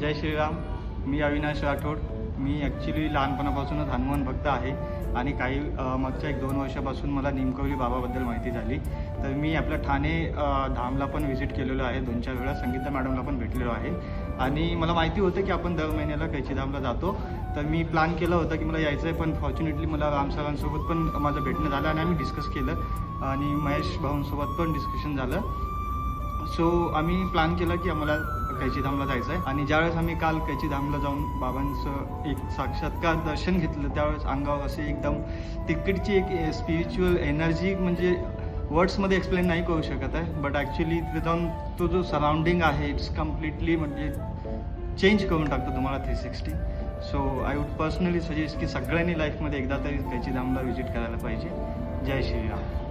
जय श्रीराम. मी अविनाश राठोड. मी actually लहानपणापासूनच हनुमान भक्त आहे आणि काही मागच्या 1-2 वर्षापासून मला निमकवली बाबाबद्दल माहिती झाली. तर मी आपल्या ठाणे धामला पण व्हिजिट केलेलो आहे. 2-4 वेळा संगीता मॅडमला पण भेटलेलो आहे आणि मला माहिती होतं की आपण दर महिन्याला कैचीधामला जातो. तर मी प्लॅन केलं होतं की मला यायचं आहे, पण फॉर्च्युनेटली मला राम सरांसोबत पण माझं भेटणं झालं आणि आम्ही डिस्कस केलं आणि महेश भाऊंसोबत पण डिस्कशन झालं. सो आम्ही प्लॅन केला की आम्हाला कैचीधामला जायचं आहे आणि ज्यावेळेस आम्ही काल कैचीधामला जाऊन बाबांचं एक साक्षात्कार दर्शन घेतलं त्यावेळेस अंगावर असे एकदम तिकडची एक स्पिरिच्युअल एनर्जी, म्हणजे वर्ड्समध्ये एक्सप्लेन नाही करू शकत आहे, बट ॲक्च्युली तिथे जाऊन तो जो सराउंडिंग आहे इट्स कम्प्लिटली म्हणजे चेंज करून टाकतो तुम्हाला 360. So I would personally suggest की सगळ्यांनी लाईफमध्ये एकदा तरी कैचीधामला व्हिजिट करायला पाहिजे. जय श्रीराम.